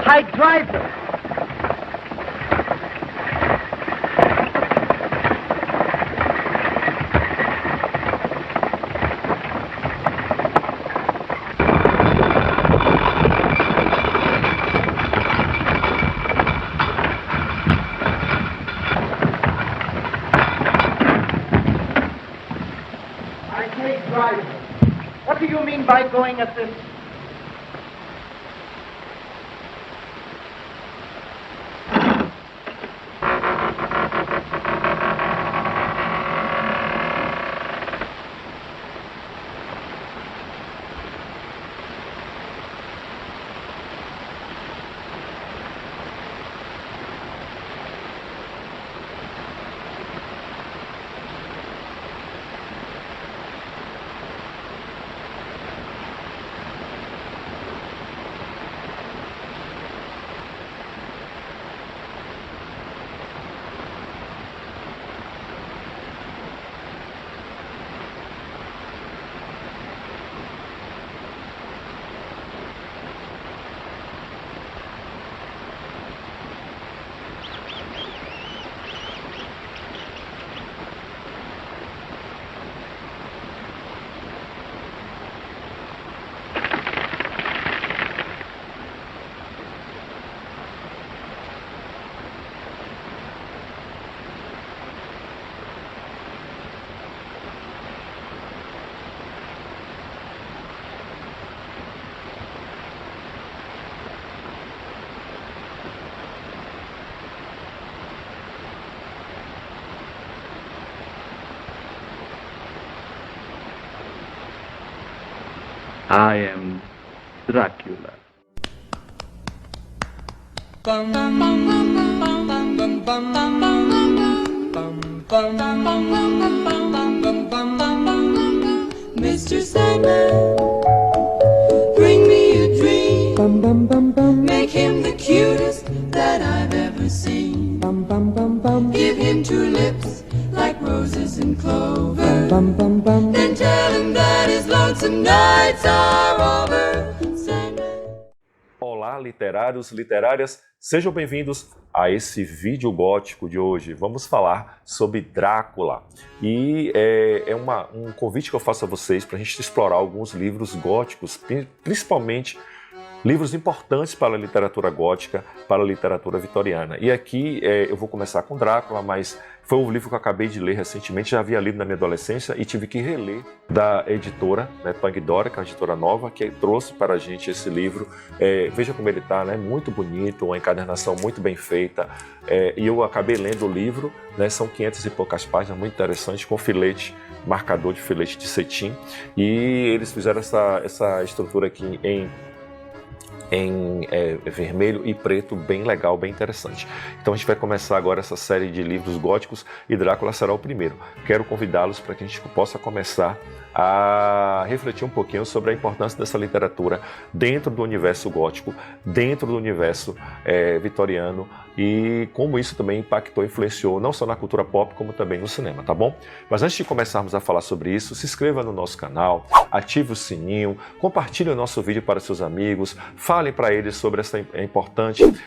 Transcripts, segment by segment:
Hi, driver. I say, driver. What do you mean by going at this? I am Dracula. Mr. Sandman, bring me a dream. Make him the cutest that I've ever seen. Give him two lips like roses and clover. Then tell him that his lonesome nights are over. Sandman. Olá, literários, literárias, sejam bem-vindos a esse vídeo gótico de hoje. Vamos falar sobre Drácula e é um convite que eu faço a vocês para a gente explorar alguns livros góticos, principalmente livros importantes para a literatura gótica, para a literatura vitoriana. E aqui eu vou começar com Drácula, mas foi um livro que eu acabei de ler recentemente, já havia lido na minha adolescência e tive que reler da editora, Pandora, que é uma editora nova, que trouxe para a gente esse livro. Veja como ele está, né? Muito bonito, uma encadernação muito bem feita. E eu acabei lendo o livro, né? São 500 e poucas páginas, muito interessante, com filete, marcador de filete de cetim. E eles fizeram essa estrutura aqui em vermelho e preto, bem legal, bem interessante. Então a gente vai começar agora essa série de livros góticos e Drácula será o primeiro. Quero convidá-los para que a gente possa começar a refletir um pouquinho sobre a importância dessa literatura dentro do universo gótico, dentro do universo vitoriano e como isso também impactou, influenciou não só na cultura pop, como também no cinema, tá bom? Mas antes de começarmos a falar sobre isso, se inscreva no nosso canal, ative o sininho, compartilhe o nosso vídeo para seus amigos, falem para eles sobre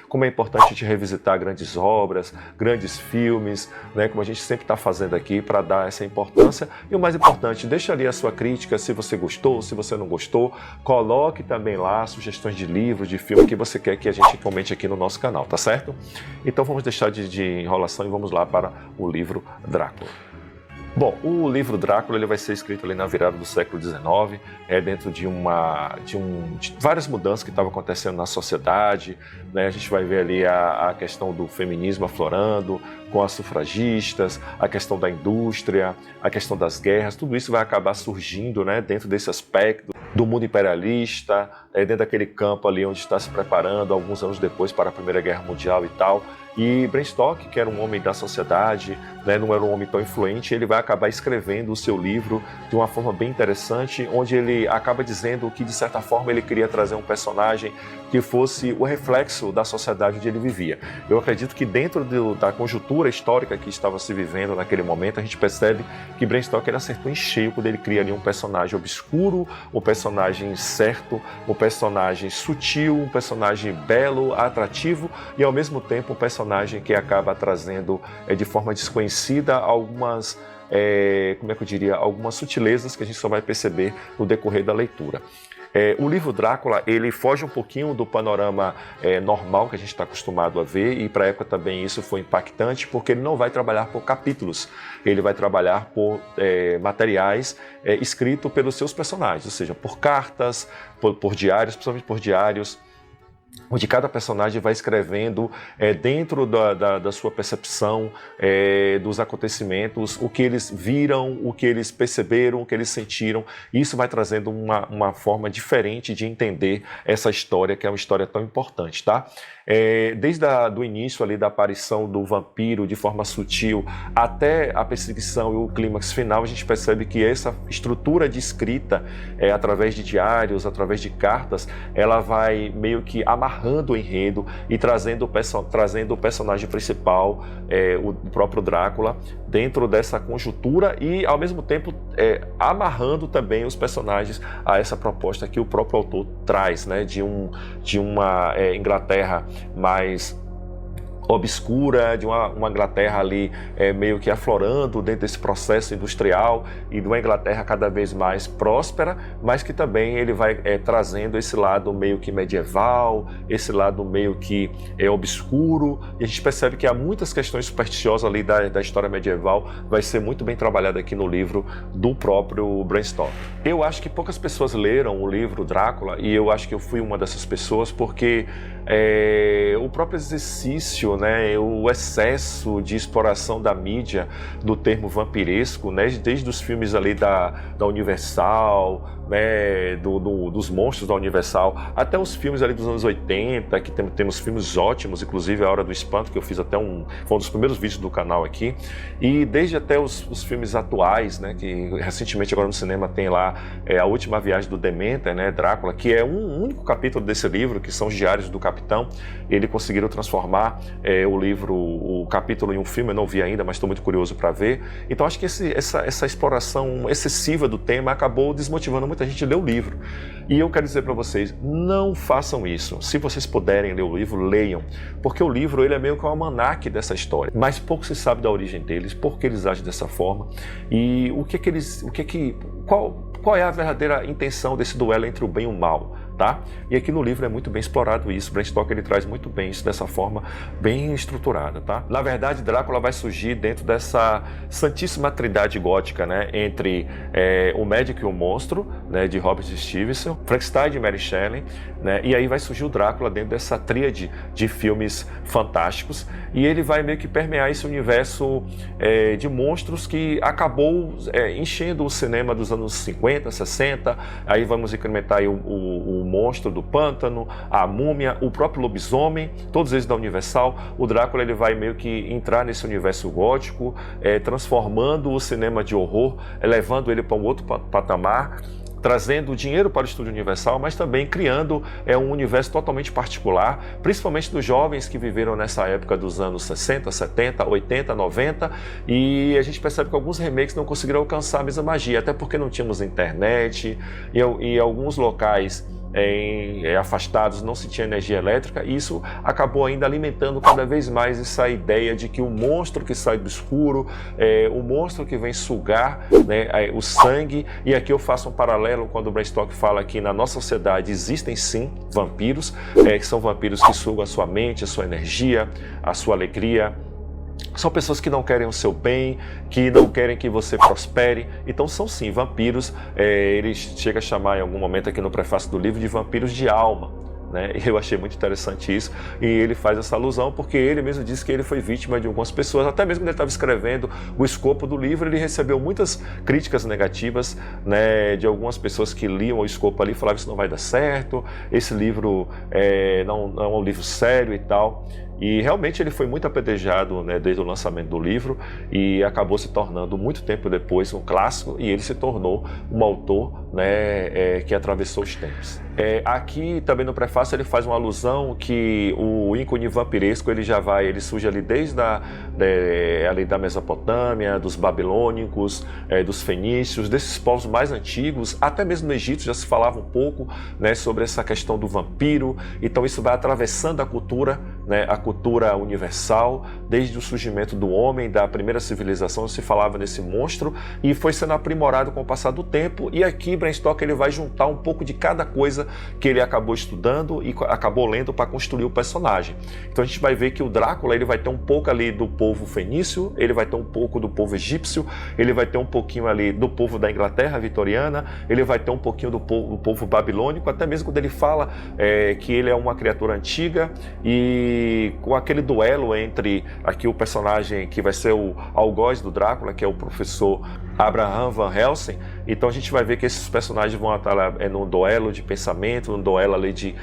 como é importante te revisitar grandes obras, grandes filmes, né, como a gente sempre está fazendo aqui para dar essa importância. E o mais importante, deixa ali a sua crítica, se você gostou, se você não gostou, coloque também lá sugestões de livros, de filme que você quer que a gente comente aqui no nosso canal, tá certo? Então vamos deixar de enrolação e vamos lá para o livro Drácula. Bom, o livro Drácula ele vai ser escrito ali na virada do século XIX, dentro de várias mudanças que estavam acontecendo na sociedade, né? A gente vai ver ali a questão do feminismo aflorando, com as sufragistas, a questão da indústria, a questão das guerras, tudo isso vai acabar surgindo, né, dentro desse aspecto do mundo imperialista, dentro daquele campo ali onde está se preparando alguns anos depois para a Primeira Guerra Mundial e tal. E Bram Stoker, que era um homem da sociedade, né, não era um homem tão influente, ele vai acabar escrevendo o seu livro de uma forma bem interessante, onde ele acaba dizendo que, de certa forma, ele queria trazer um personagem que fosse o reflexo da sociedade onde ele vivia. Eu acredito que dentro da conjuntura histórica que estava se vivendo naquele momento, a gente percebe que Bram Stoker acertou em cheio quando ele cria ali um personagem obscuro, um personagem personagem certo, um personagem sutil, um personagem belo, atrativo e ao mesmo tempo um personagem que acaba trazendo de forma desconhecida algumas como é que eu diria, algumas sutilezas que a gente só vai perceber no decorrer da leitura. O livro Drácula, ele foge um pouquinho do panorama normal que a gente está acostumado a ver, e para a época também isso foi impactante, porque ele não vai trabalhar por capítulos, ele vai trabalhar por materiais escritos pelos seus personagens, ou seja, por cartas, por diários, principalmente por diários, onde cada personagem vai escrevendo dentro da sua percepção dos acontecimentos, o que eles viram, o que eles perceberam, o que eles sentiram. Isso vai trazendo uma forma diferente de entender essa história, que é uma história tão importante, tá? Desde o início ali da aparição do vampiro de forma sutil até a perseguição e o clímax final, a gente percebe que essa estrutura de escrita, através de diários, através de cartas, ela vai meio que amarrando o enredo e trazendo o personagem principal, o próprio Drácula, dentro dessa conjuntura e, ao mesmo tempo, amarrando também os personagens a essa proposta que o próprio autor traz, né, de uma Inglaterra mais obscura, de uma Inglaterra ali meio que aflorando dentro desse processo industrial e de uma Inglaterra cada vez mais próspera, mas que também ele vai trazendo esse lado meio que medieval, esse lado meio que obscuro, e a gente percebe que há muitas questões supersticiosas ali da história medieval, vai ser muito bem trabalhada aqui no livro do próprio Bram Stoker. Eu acho que poucas pessoas leram o livro Drácula, e eu acho que eu fui uma dessas pessoas, porque o próprio exercício, né, o excesso de exploração da mídia do termo vampiresco, né, desde os filmes ali da Universal, né, dos monstros da Universal, até os filmes ali dos anos 80, que temos filmes ótimos, inclusive A Hora do Espanto, que eu fiz até foi um dos primeiros vídeos do canal aqui, e desde até os filmes atuais, né, que recentemente agora no cinema tem lá A Última Viagem do Dementor, né, Drácula, que é um único capítulo desse livro, que são os Diários do Capitão. Ele conseguiram transformar o capítulo em um filme, eu não vi ainda, mas estou muito curioso para ver. Então acho que essa exploração excessiva do tema acabou desmotivando muita gente a ler o livro. E eu quero dizer para vocês, não façam isso. Se vocês puderem ler o livro, leiam, porque o livro ele é meio que um almanaque dessa história, mas pouco se sabe da origem deles, por que eles agem dessa forma e qual é a verdadeira intenção desse duelo entre o bem e o mal, tá? E aqui no livro é muito bem explorado isso. Bram Stoker ele traz muito bem isso dessa forma bem estruturada, tá? Na verdade, Drácula vai surgir dentro dessa santíssima trindade gótica, né? Entre o médico e o monstro, né? De Robert Stevenson, Frankenstein de Mary Shelley, né? E aí vai surgir o Drácula dentro dessa tríade de filmes fantásticos, e ele vai meio que permear esse universo de monstros que acabou enchendo o cinema dos anos 50, 60. Aí vamos incrementar aí o monstro do pântano, a múmia, o próprio lobisomem, todos eles da Universal. O Drácula ele vai meio que entrar nesse universo gótico, transformando o cinema de horror, levando ele para um outro patamar, trazendo dinheiro para o Estúdio Universal, mas também criando um universo totalmente particular, principalmente dos jovens que viveram nessa época dos anos 60, 70, 80, 90, e a gente percebe que alguns remakes não conseguiram alcançar a mesma magia, até porque não tínhamos internet, e alguns locais afastados não se tinha energia elétrica, e isso acabou ainda alimentando cada vez mais essa ideia de que o monstro que sai do escuro, o monstro que vem sugar, né, o sangue. E aqui eu faço um paralelo quando o Bram Stoker fala que na nossa sociedade existem sim vampiros, que são vampiros que sugam a sua mente, a sua energia, a sua alegria. São pessoas que não querem o seu bem, que não querem que você prospere. Então são sim vampiros. Ele chega a chamar em algum momento aqui no prefácio do livro de vampiros de alma, né? Eu achei muito interessante isso, e ele faz essa alusão porque ele mesmo disse que ele foi vítima de algumas pessoas. Até mesmo quando ele estava escrevendo o escopo do livro, ele recebeu muitas críticas negativas, né, de algumas pessoas que liam o escopo ali e falavam: isso não vai dar certo, esse livro não é um livro sério e tal. E realmente ele foi muito apedrejado, né, desde o lançamento do livro, e acabou se tornando, muito tempo depois, um clássico, e ele se tornou um autor, né, que atravessou os tempos. Aqui também no prefácio ele faz uma alusão que o ícone vampiresco ele surge ali desde ali da Mesopotâmia, dos babilônicos, dos fenícios, desses povos mais antigos, até mesmo no Egito já se falava um pouco, né, sobre essa questão do vampiro. Então isso vai atravessando a cultura, né, a cultura universal, desde o surgimento do homem, da primeira civilização se falava nesse monstro, e foi sendo aprimorado com o passar do tempo. E aqui Bram Stoker ele vai juntar um pouco de cada coisa que ele acabou estudando e acabou lendo para construir o personagem. Então a gente vai ver que o Drácula ele vai ter um pouco ali do povo fenício, ele vai ter um pouco do povo egípcio, ele vai ter um pouquinho ali do povo da Inglaterra vitoriana, ele vai ter um pouquinho do povo babilônico, até mesmo quando ele fala que ele é uma criatura antiga, e com aquele duelo entre aqui o personagem que vai ser o algoz do Drácula, que é o professor Abraham Van Helsing. Então a gente vai ver que esses personagens vão estar num duelo de pensamento, num duelo ali de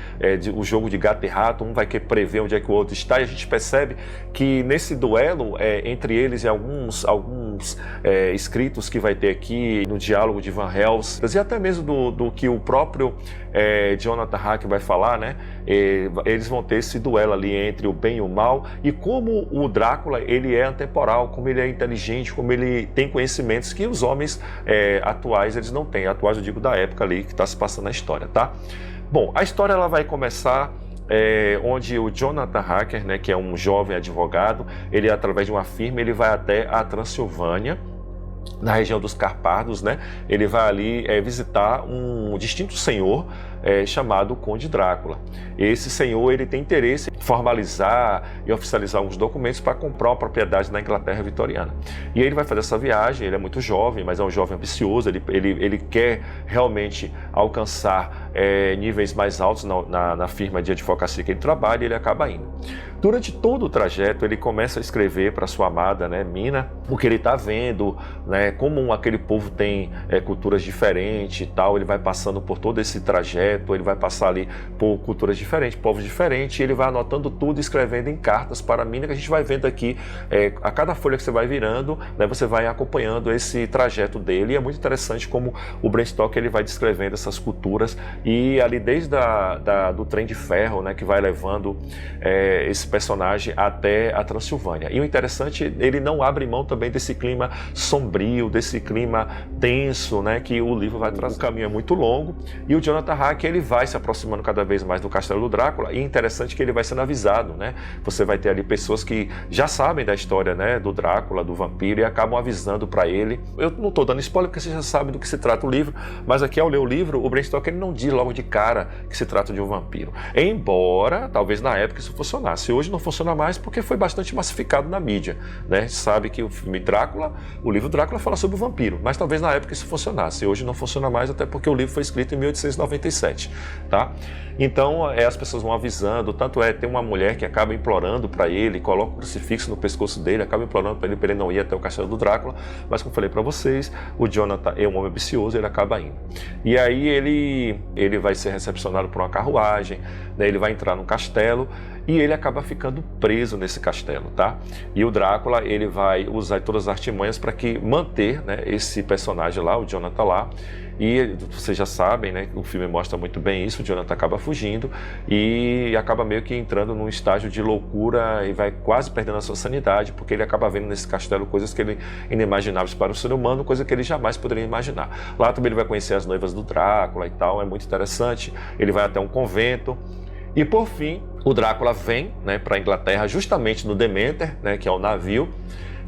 um jogo de gato e rato, um vai querer prever onde é que o outro está, e a gente percebe que nesse duelo entre eles e alguns escritos que vai ter aqui no diálogo de Van Helsing, e até mesmo do que o próprio Jonathan Harker vai falar, né? Eles vão ter esse duelo ali entre o bem e o mal, e como o Drácula ele é atemporal, como ele é inteligente, como ele tem conhecimentos que os homens atuais eles não têm. Atuais eu digo da época ali que está se passando na história, tá? Bom, a história ela vai começar onde o Jonathan Harker, né, que é um jovem advogado, ele através de uma firma ele vai até a Transilvânia, na região dos Carpados, né? Ele vai ali visitar um distinto senhor chamado Conde Drácula. Esse senhor ele tem interesse em formalizar e oficializar alguns documentos para comprar uma propriedade na Inglaterra vitoriana. E ele vai fazer essa viagem, ele é muito jovem, mas é um jovem ambicioso, ele quer realmente alcançar níveis mais altos na firma de advocacia que ele trabalha, e ele acaba indo. Durante todo o trajeto, ele começa a escrever para sua amada, né, Mina, o que ele está vendo, né, como aquele povo tem culturas diferentes e tal. Ele vai passando por todo esse trajeto, ele vai passar ali por culturas diferentes, povos diferentes, e ele vai anotando tudo, escrevendo em cartas para a Mina, que a gente vai vendo aqui, a cada folha que você vai virando, né, você vai acompanhando esse trajeto dele. E é muito interessante como o Bram Stoker ele vai descrevendo essas culturas, e ali desde do trem de ferro, né, que vai levando esse personagem até a Transilvânia. E o interessante, ele não abre mão também desse clima sombrio, desse clima tenso, né, que o livro vai trazer. O caminho é muito longo, e o Jonathan Harker ele vai se aproximando cada vez mais do Castelo do Drácula, e é interessante que ele vai sendo avisado, né? Você vai ter ali pessoas que já sabem da história, né, do Drácula, do vampiro, e acabam avisando para ele. Eu não estou dando spoiler porque você já sabe do que se trata o livro, mas aqui ao ler o livro, o Bram Stoker ele não diz logo de cara que se trata de um vampiro. Embora, talvez na época isso funcionasse. Hoje não funciona mais porque foi bastante massificado na mídia, né? A gente sabe que o filme Drácula, o livro Drácula fala sobre o vampiro, mas talvez na época isso funcionasse. Hoje não funciona mais, até porque o livro foi escrito em 1897, tá? Então as pessoas vão avisando, tanto tem uma mulher que acaba implorando para ele, coloca o crucifixo no pescoço dele, acaba implorando para ele não ir até o Castelo do Drácula, mas como falei para vocês, o Jonathan é um homem ambicioso, ele acaba indo. E aí ele vai ser recepcionado por uma carruagem, né? Ele vai entrar no castelo, e ele acaba ficando preso nesse castelo, tá? E o Drácula, ele vai usar todas as artimanhas para manter, né, esse personagem lá, o Jonathan lá. E vocês já sabem, né, o filme mostra muito bem isso. O Jonathan acaba fugindo e acaba meio que entrando num estágio de loucura e vai quase perdendo a sua sanidade, porque ele acaba vendo nesse castelo coisas que ele inimagináveis para o ser humano, coisa que ele jamais poderia imaginar. Lá também ele vai conhecer as noivas do Drácula e tal, é muito interessante. Ele vai até um convento. E por fim, o Drácula vem, né, para a Inglaterra justamente no Demeter, né, que é o navio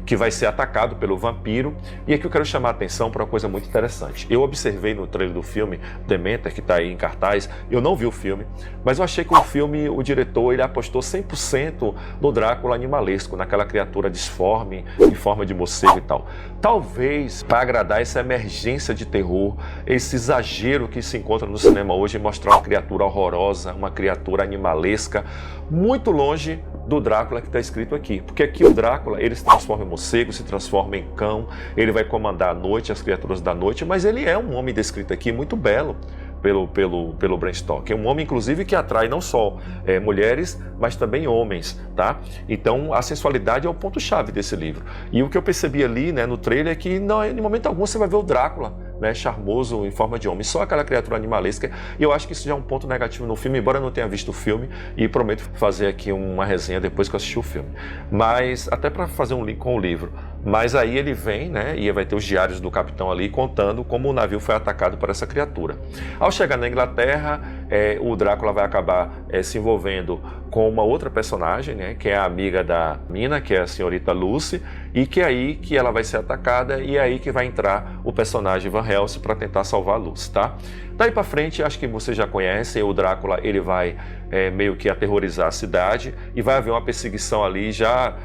que vai ser atacado pelo vampiro. E aqui eu quero chamar a atenção para uma coisa muito interessante. Eu observei no trailer do filme Demeter, que está aí em cartaz, eu não vi o filme, mas eu achei que o filme, o diretor, ele apostou 100% no Drácula animalesco, naquela criatura disforme, em forma de morcego e tal. Talvez para agradar essa emergência de terror, esse exagero que se encontra no cinema hoje, em mostrar uma criatura horrorosa, uma criatura animalesca, muito longe do Drácula que está escrito aqui. Porque aqui o Drácula, ele se transforma em morcego, se transforma em cão, ele vai comandar a noite, as criaturas da noite, mas ele é um homem descrito aqui muito belo, pelo Bram Stoker. É um homem, inclusive, que atrai não só mulheres, mas também homens, tá? Então, a sensualidade é o ponto-chave desse livro. E o que eu percebi ali, né, no trailer é que, não, em momento algum, você vai ver o Drácula, né, charmoso em forma de homem, só aquela criatura animalesca, e eu acho que isso já é um ponto negativo no filme, embora eu não tenha visto o filme, e prometo fazer aqui uma resenha depois que eu assistir o filme. Mas, até para fazer um link com o livro, mas aí ele vem, né, e vai ter os diários do capitão ali contando como o navio foi atacado por essa criatura. Ao chegar na Inglaterra, o Drácula vai acabar se envolvendo com uma outra personagem, né, que é a amiga da Mina, que é a senhorita Lucy, e que é aí que ela vai ser atacada e é aí que vai entrar o personagem Van Helsing para tentar salvar a Lucy, tá? Daí para frente, acho que vocês já conhecem, o Drácula ele vai meio que aterrorizar a cidade e vai haver uma perseguição ali já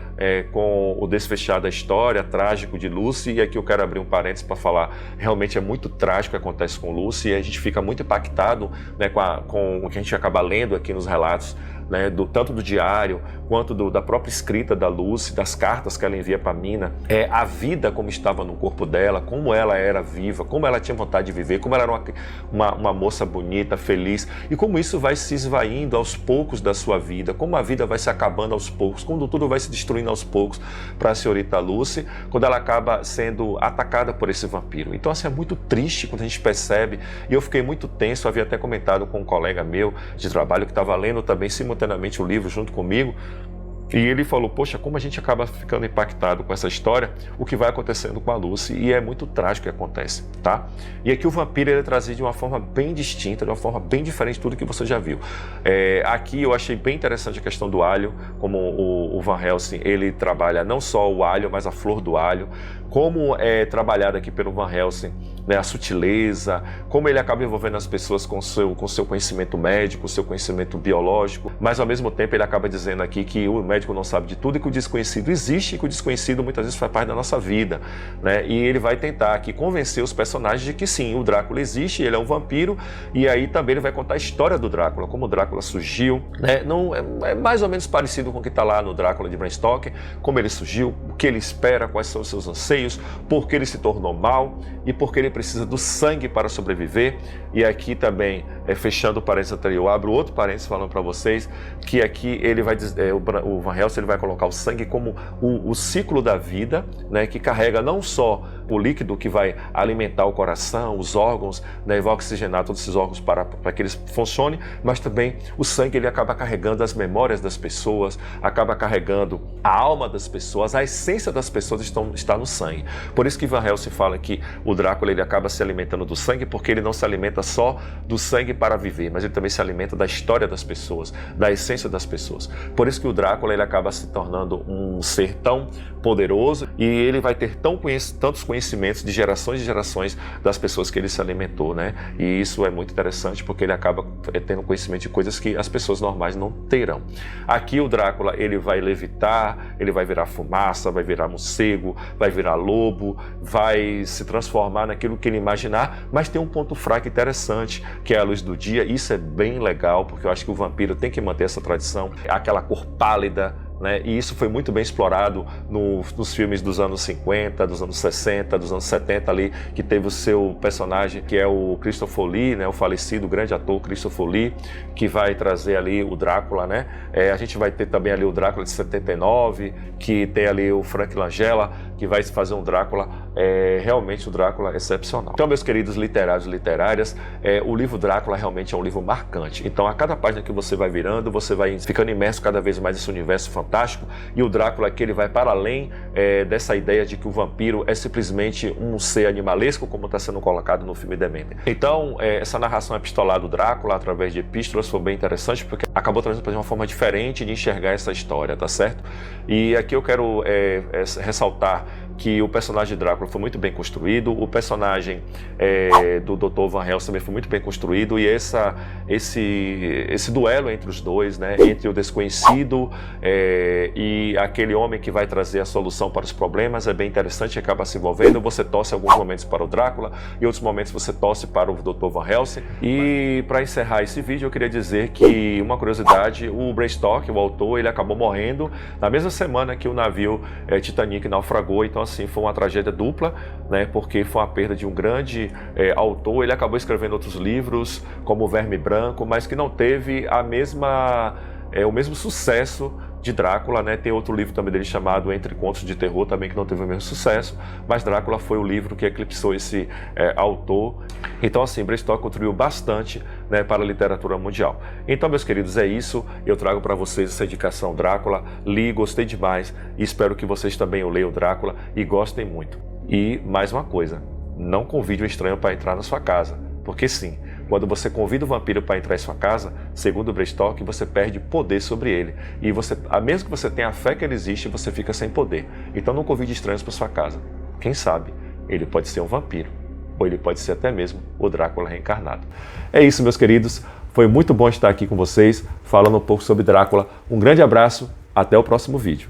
com o desfechar da história, trágico de Lucy, e aqui eu quero abrir um parênteses para falar, realmente é muito trágico o que acontece com Lucy e a gente fica muito impactado, né, com o que a gente acaba lendo aqui nos relatos, né, tanto do diário quanto da própria escrita da Lucy, das cartas que ela envia para Mina, a vida como estava no corpo dela, como ela era viva, como ela tinha vontade de viver, como ela era uma moça bonita, feliz, e como isso vai se esvaindo aos poucos da sua vida, como a vida vai se acabando aos poucos, quando tudo vai se destruindo aos poucos para a senhorita Lucy, quando ela acaba sendo atacada por esse vampiro. Então, assim, é muito triste quando a gente percebe, e eu fiquei muito tenso, havia até comentado com um colega meu de trabalho que estava lendo também simultaneamente o livro junto comigo, e ele falou, poxa, como a gente acaba ficando impactado com essa história, o que vai acontecendo com a Lucy, e é muito trágico o que acontece, tá? E aqui o vampiro ele é trazido de uma forma bem distinta, de uma forma bem diferente de tudo que você já viu. Aqui eu achei bem interessante a questão do alho, como o Van Helsing, ele trabalha não só o alho, mas a flor do alho, como é trabalhado aqui pelo Van Helsing, né, a sutileza, como ele acaba envolvendo as pessoas com seu conhecimento médico, seu conhecimento biológico, mas ao mesmo tempo ele acaba dizendo aqui que o médico não sabe de tudo e que o desconhecido existe e que o desconhecido muitas vezes faz parte da nossa vida, né? E ele vai tentar aqui convencer os personagens de que sim, o Drácula existe, ele é um vampiro, e aí também ele vai contar a história do Drácula, como o Drácula surgiu, né? Não, é mais ou menos parecido com o que está lá no Drácula de Bram Stoker, como ele surgiu, o que ele espera, quais são os seus anseios, por que ele se tornou mal e por que ele precisa do sangue para sobreviver. E aqui também, fechando o parênteses anterior, abro outro parênteses falando para vocês que aqui ele vai dizer, o Van Helsing ele vai colocar o sangue como o ciclo da vida, né, que carrega não só o líquido que vai alimentar o coração, os órgãos, né, e vai oxigenar todos esses órgãos para que eles funcionem, mas também o sangue ele acaba carregando as memórias das pessoas, acaba carregando a alma das pessoas, a essência das pessoas está no sangue. Por isso que Van Helsing fala que o Drácula ele acaba se alimentando do sangue, porque ele não se alimenta só do sangue para viver, mas ele também se alimenta da história das pessoas, da essência das pessoas. Por isso que o Drácula ele acaba se tornando um ser tão poderoso e ele vai ter tantos conhecimentos de gerações das pessoas que ele se alimentou, né? E isso é muito interessante porque ele acaba tendo conhecimento de coisas que as pessoas normais não terão. Aqui o Drácula ele vai levitar, ele vai virar fumaça, vai virar morcego, vai virar lobo, vai se transformar naquilo que ele imaginar, mas tem um ponto fraco interessante, que é a luz do dia. Isso é bem legal, porque eu acho que o vampiro tem que manter essa tradição, aquela cor pálida, né? E isso foi muito bem explorado nos filmes dos anos 50, dos anos 60, dos anos 70 ali, que teve o seu personagem, que é o Christopher Lee, né? O falecido grande ator Christopher Lee, que vai trazer ali o Drácula, né? A gente vai ter também ali o Drácula de 79, que tem ali o Frank Langella, que vai fazer um Drácula, realmente o Drácula excepcional. Então, meus queridos literários e literárias, o livro Drácula realmente é um livro marcante. Então, a cada página que você vai virando, você vai ficando imerso cada vez mais nesse universo fantástico, e o Drácula aqui ele vai para além dessa ideia de que o vampiro é simplesmente um ser animalesco, como está sendo colocado no filme Demente. Então, essa narração epistolar do Drácula, através de epístolas, foi bem interessante, porque acabou trazendo para uma forma diferente de enxergar essa história, tá certo? E aqui eu quero ressaltar que o personagem de Drácula foi muito bem construído, o personagem do Dr. Van Helsing também foi muito bem construído, e esse duelo entre os dois, né, entre o desconhecido e aquele homem que vai trazer a solução para os problemas, é bem interessante, acaba se envolvendo. Você torce alguns momentos para o Drácula e outros momentos você torce para o Dr. Van Helsing. E para encerrar esse vídeo eu queria dizer que, uma curiosidade, o Bram Stoker, o autor, ele acabou morrendo na mesma semana que o navio Titanic naufragou. Então assim, foi uma tragédia dupla, né, porque foi a perda de um grande autor. Ele acabou escrevendo outros livros, como O Verme Branco, mas que não teve o mesmo sucesso de Drácula, né? Tem outro livro também dele chamado Entre Contos de Terror, também que não teve o mesmo sucesso, mas Drácula foi o livro que eclipsou esse autor. Então, assim, Bram Stoker contribuiu bastante, né, para a literatura mundial. Então, meus queridos, é isso. Eu trago para vocês essa indicação Drácula. Li, gostei demais e espero que vocês também o leiam Drácula e gostem muito. E mais uma coisa, não convide um estranho para entrar na sua casa, porque sim, quando você convida o vampiro para entrar em sua casa, segundo o Bram Stoker, você perde poder sobre ele. E mesmo que você tenha a fé que ele existe, você fica sem poder. Então não convide estranhos para sua casa. Quem sabe, ele pode ser um vampiro. Ou ele pode ser até mesmo o Drácula reencarnado. É isso, meus queridos. Foi muito bom estar aqui com vocês, falando um pouco sobre Drácula. Um grande abraço, até o próximo vídeo.